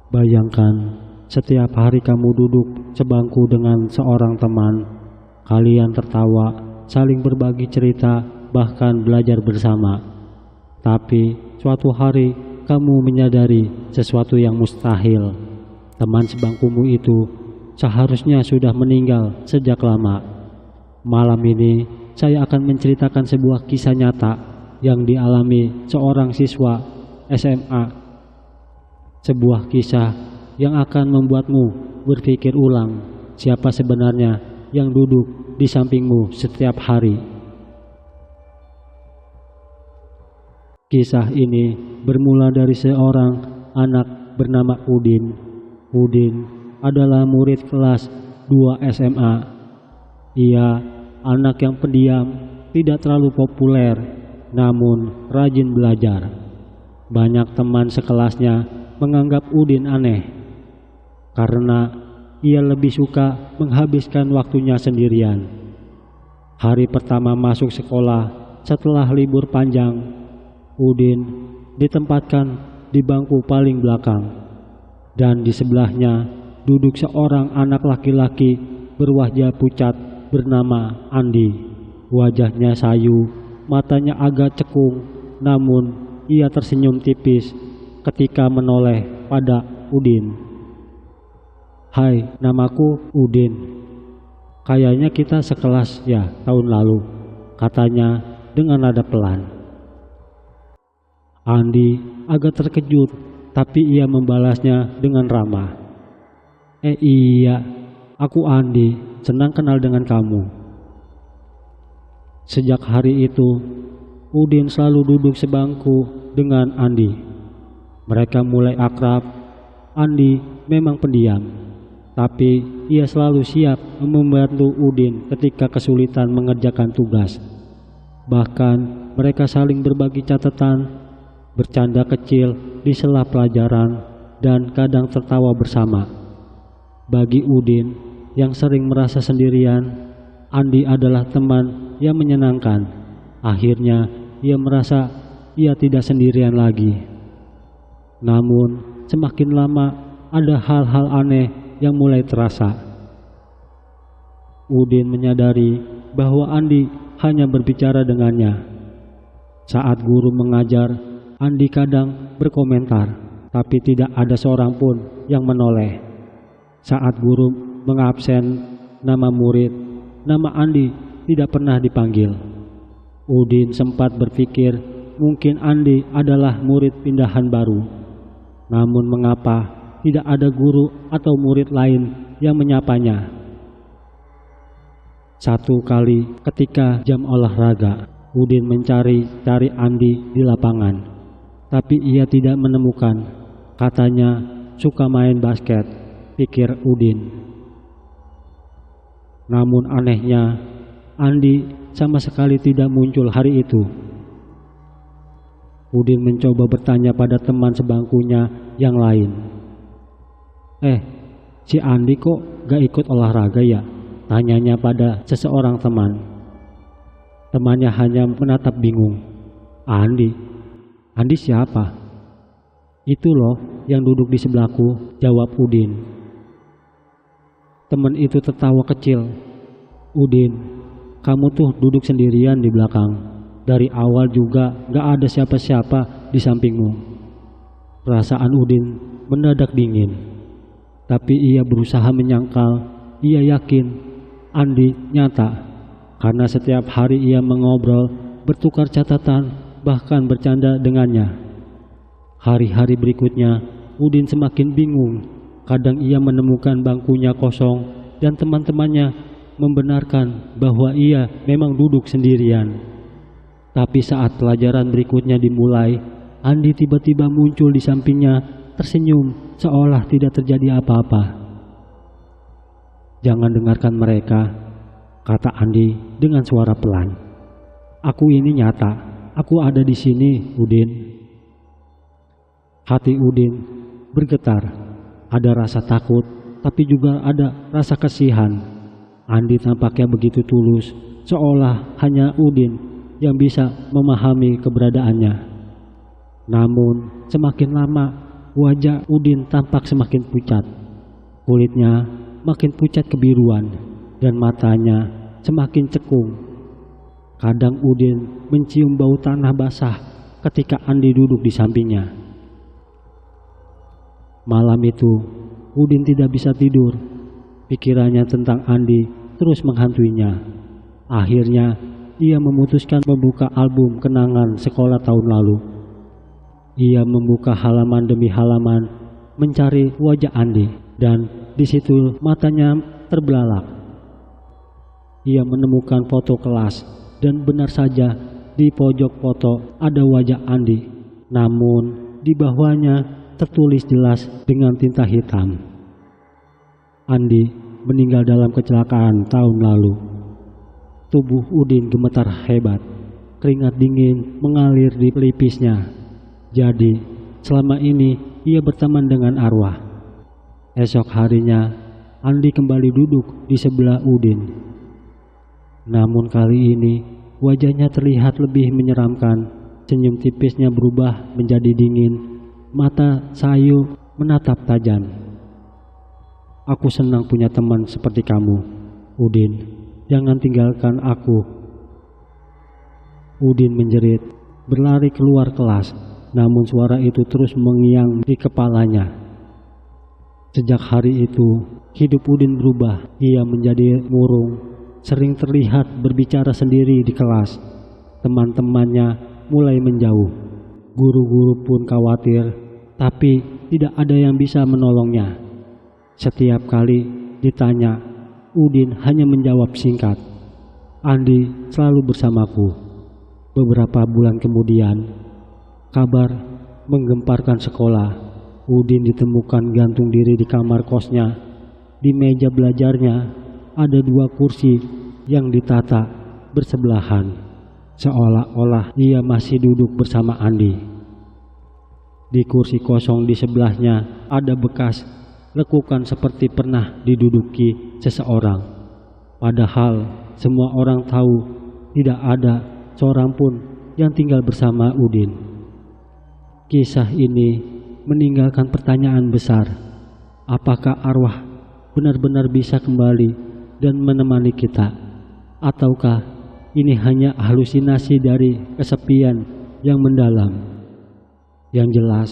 Bayangkan, setiap hari kamu duduk sebangku dengan seorang teman. Kalian tertawa, saling berbagi cerita, bahkan belajar bersama. Tapi suatu hari kamu menyadari sesuatu yang mustahil. Teman sebangkumu itu seharusnya sudah meninggal sejak lama. Malam ini saya akan menceritakan sebuah kisah nyata yang dialami seorang siswa SMA. Sebuah kisah yang akan membuatmu berpikir ulang siapa sebenarnya yang duduk di sampingmu setiap hari. Kisah ini bermula dari seorang anak bernama Udin. Udin adalah murid kelas 2 SMA. Ia anak yang pendiam, tidak terlalu populer, namun rajin belajar. Banyak teman sekelasnya menganggap Udin aneh karena ia lebih suka menghabiskan waktunya sendirian. Hari pertama masuk sekolah setelah libur panjang, Udin ditempatkan di bangku paling belakang, dan di sebelahnya duduk seorang anak laki-laki berwajah pucat bernama Andi. Wajahnya sayu, matanya agak cekung, namun ia tersenyum tipis ketika menoleh pada Udin. "Hai, namaku Udin. Kayaknya kita sekelas ya tahun lalu," katanya dengan nada pelan. Andi agak terkejut, tapi ia membalasnya dengan ramah. Iya, aku Andi, senang kenal dengan kamu." Sejak hari itu, Udin selalu duduk sebangku dengan Andi. Mereka mulai akrab. Andi memang pendiam, tapi ia selalu siap membantu Udin ketika kesulitan mengerjakan tugas. Bahkan mereka saling berbagi catatan, bercanda kecil di sela pelajaran, dan kadang tertawa bersama. Bagi Udin yang sering merasa sendirian, Andi adalah teman yang menyenangkan. Akhirnya ia merasa ia tidak sendirian lagi. Namun semakin lama ada hal-hal aneh yang mulai terasa. Udin menyadari bahwa Andi hanya berbicara dengannya. Saat guru mengajar, Andi kadang berkomentar, tapi tidak ada seorang pun yang menoleh. Saat guru mengabsen nama murid, nama Andi tidak pernah dipanggil. Udin sempat berpikir mungkin Andi adalah murid pindahan baru. Namun mengapa tidak ada guru atau murid lain yang menyapanya? Satu kali ketika jam olahraga, Udin mencari Andi di lapangan, tapi ia tidak menemukan. Katanya suka main basket, pikir Udin. Namun anehnya, Andi sama sekali tidak muncul hari itu. Udin mencoba bertanya pada teman sebangkunya yang lain. Si Andi kok gak ikut olahraga ya?" tanyanya pada seseorang teman. Temannya hanya menatap bingung. Andi siapa?" "Itu loh yang duduk di sebelahku," jawab Udin. Teman itu tertawa kecil. "Udin, kamu tuh duduk sendirian di belakang. Dari awal juga gak ada siapa-siapa di sampingmu." Perasaan Udin mendadak dingin, tapi ia berusaha menyangkal. Ia yakin Andi nyata, karena setiap hari ia mengobrol bertukar catatan, bahkan bercanda dengannya. Hari-hari berikutnya, Udin semakin bingung. Kadang ia menemukan bangkunya kosong dan teman-temannya membenarkan bahwa ia memang duduk sendirian. Tapi saat pelajaran berikutnya dimulai, Andi tiba-tiba muncul di sampingnya, tersenyum seolah tidak terjadi apa-apa. "Jangan dengarkan mereka," kata Andi dengan suara pelan. "Aku ini nyata, aku ada di sini, Udin." Hati Udin bergetar. Ada rasa takut, tapi juga ada rasa kasihan. Andi tampaknya begitu tulus, seolah hanya Udin yang bisa memahami keberadaannya. Namun, semakin lama, wajah Udin tampak semakin pucat. Kulitnya makin pucat kebiruan, dan matanya semakin cekung. Kadang Udin mencium bau tanah basah ketika Andi duduk di sampingnya. Malam itu, Udin tidak bisa tidur. Pikirannya tentang Andi terus menghantuinya. Akhirnya, ia memutuskan membuka album kenangan sekolah tahun lalu. Ia membuka halaman demi halaman, mencari wajah Andi, dan di situ matanya terbelalak. Ia menemukan foto kelas, dan benar saja di pojok foto ada wajah Andi. Namun, di bawahnya tertulis jelas dengan tinta hitam, "Andi meninggal dalam kecelakaan tahun lalu." Tubuh Udin gemetar hebat, keringat dingin mengalir di pelipisnya. Jadi, selama ini ia berteman dengan arwah. Esok harinya, Andi kembali duduk di sebelah Udin. Namun kali ini, wajahnya terlihat lebih menyeramkan. Senyum tipisnya berubah menjadi dingin. Mata sayu menatap tajam. "Aku senang punya teman seperti kamu, Udin. Jangan tinggalkan aku." Udin menjerit, berlari keluar kelas, namun suara itu terus mengiang di kepalanya. Sejak hari itu, hidup Udin berubah. Ia menjadi murung, sering terlihat berbicara sendiri di kelas. Teman-temannya mulai menjauh. Guru-guru pun khawatir, tapi tidak ada yang bisa menolongnya. Setiap kali ditanya, Udin hanya menjawab singkat, "Andi selalu bersamaku." Beberapa bulan kemudian, kabar menggemparkan sekolah. Udin ditemukan gantung diri di kamar kosnya. Di meja belajarnya ada 2 kursi yang ditata bersebelahan, seolah-olah ia masih duduk bersama Andi. Di kursi kosong di sebelahnya ada bekas lekukan seperti pernah diduduki seseorang. Padahal semua orang tahu tidak ada seorang pun yang tinggal bersama Udin. Kisah ini meninggalkan pertanyaan besar. Apakah arwah benar-benar bisa kembali dan menemani kita? Ataukah ini hanya halusinasi dari kesepian yang mendalam? Yang jelas,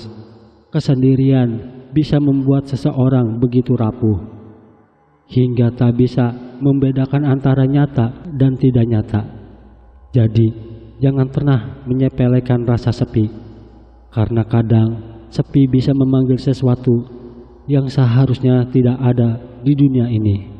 kesendirian bisa membuat seseorang begitu rapuh, hingga tak bisa membedakan antara nyata dan tidak nyata. Jadi, jangan pernah menyepelekan rasa sepi, karena kadang sepi bisa memanggil sesuatu yang seharusnya tidak ada di dunia ini.